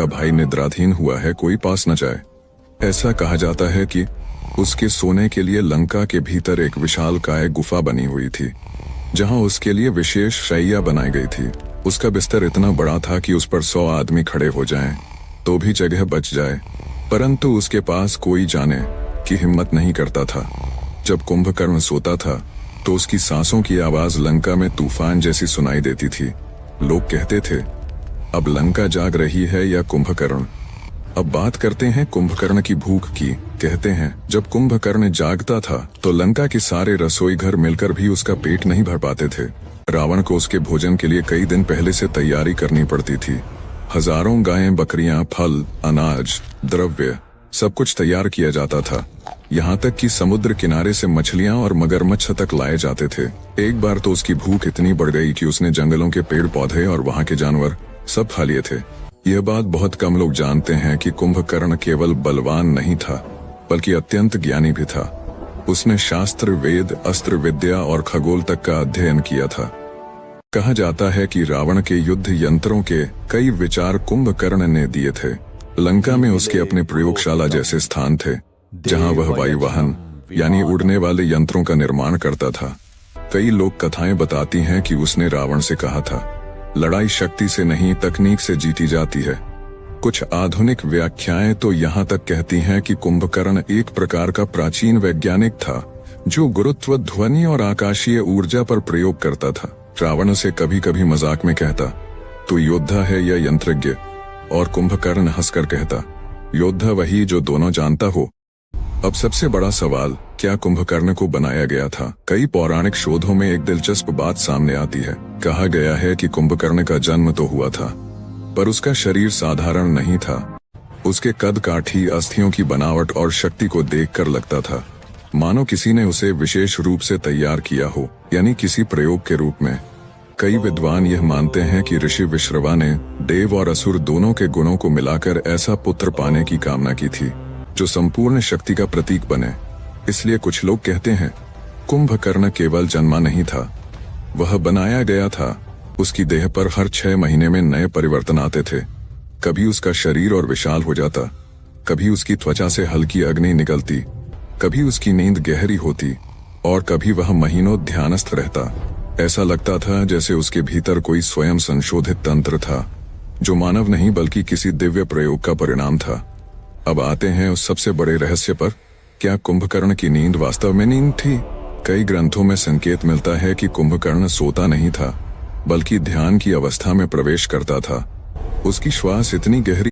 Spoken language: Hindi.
का भाई निद्राधीन हुआ है, कोई पास न जाए। ऐसा कहा जाता है कि उसके सोने के लिए लंका के भीतर एक विशालकाय गुफा बनी हुई थी, जहां उसके लिए विशेष शैय्या बनाई गई थी। उसका बिस्तर इतना बड़ा था कि उस पर 100 आदमी खड़े हो जाएं, तो भी जगह बच जाए, परंतु उसके पास कोई जाने की हिम्मत नहीं करता था। जब कुंभकर्ण सोता था तो उसकी सांसों की आवाज लंका में तूफान जैसी सुनाई देती थी। लोग कहते थे, अब लंका जाग रही है या कुंभकर्ण। अब बात करते हैं कुंभकर्ण की भूख की। कहते हैं जब कुंभकर्ण जागता था तो लंका के सारे रसोई घर मिलकर भी उसका पेट नहीं भर पाते थे। रावण को उसके भोजन के लिए कई दिन पहले से तैयारी करनी पड़ती थी। हजारों गायें, बकरियां, फल, अनाज, द्रव्य सब कुछ तैयार किया जाता था। यहाँ तक कि समुद्र किनारे से मछलियां और मगरमच्छ तक लाए जाते थे। एक बार तो उसकी भूख इतनी बढ़ गई कि उसने जंगलों के पेड़ पौधे और वहाँ के जानवर सब खा लिए थे। यह बात बहुत कम लोग जानते हैं कि कुंभकर्ण केवल बलवान नहीं था, बल्कि अत्यंत ज्ञानी भी था। उसने शास्त्र, वेद, अस्त्र विद्या और खगोल तक का अध्ययन किया था। कहा जाता है कि रावण के युद्ध यंत्रों के कई विचार कुंभकर्ण ने दिए थे। लंका में उसके अपने प्रयोगशाला जैसे स्थान थे, जहां वह वायुवाहन यानी उड़ने वाले यंत्रों का निर्माण करता था। कई लोक कथाएं बताती हैं कि उसने रावण से कहा था, लड़ाई शक्ति से नहीं तकनीक से जीती जाती है। कुछ आधुनिक व्याख्याएं तो यहाँ तक कहती हैं कि कुंभकर्ण एक प्रकार का प्राचीन वैज्ञानिक था, जो गुरुत्व, ध्वनि और आकाशीय ऊर्जा पर प्रयोग करता था। रावण से कभी कभी मजाक में कहता, तू योद्धा है या यंत्रज्ञ, और कुंभकर्ण हंसकर कहता, योद्धा वही जो दोनों जानता हो। अब सबसे बड़ा सवाल, क्या कुंभकर्ण को बनाया गया था? कई पौराणिक शोधों में एक दिलचस्प बात सामने आती है। कहा गया है कि कुंभकर्ण का जन्म तो हुआ था, पर उसका शरीर साधारण नहीं था। उसके कद काठी, अस्थियों की बनावट और शक्ति को देखकर लगता था मानो किसी ने उसे विशेष रूप से तैयार किया हो, यानी किसी प्रयोग के रूप में। कई विद्वान यह मानते हैं कि ऋषि विश्रवा ने देव और असुर दोनों के गुणों को मिलाकर ऐसा पुत्र पाने की कामना की थी, जो संपूर्ण शक्ति का प्रतीक बने। इसलिए कुछ लोग कहते हैं कुंभकर्ण केवल जन्मा नहीं था, वह बनाया गया था। उसकी देह पर हर 6 महीने में नए परिवर्तन आते थे। कभी उसका शरीर और विशाल हो जाता, कभी उसकी त्वचा से हल्की अग्नि निकलती, कभी उसकी नींद गहरी होती, और कभी वह महीनों ध्यानस्थ रहता। ऐसा लगता था जैसे उसके भीतर कोई स्वयं संशोधित तंत्र था, जो मानव नहीं बल्कि किसी दिव्य प्रयोग का परिणाम था। अब आते हैं उस सबसे बड़े रहस्य पर, क्या कुंभकर्ण की नींद वास्तव में नींद थी? कई ग्रंथों में संकेत मिलता है कि कुंभकर्ण सोता नहीं था, बल्कि ध्यान की अवस्था में प्रवेश करता था। उसकी श्वास इतनी गहरी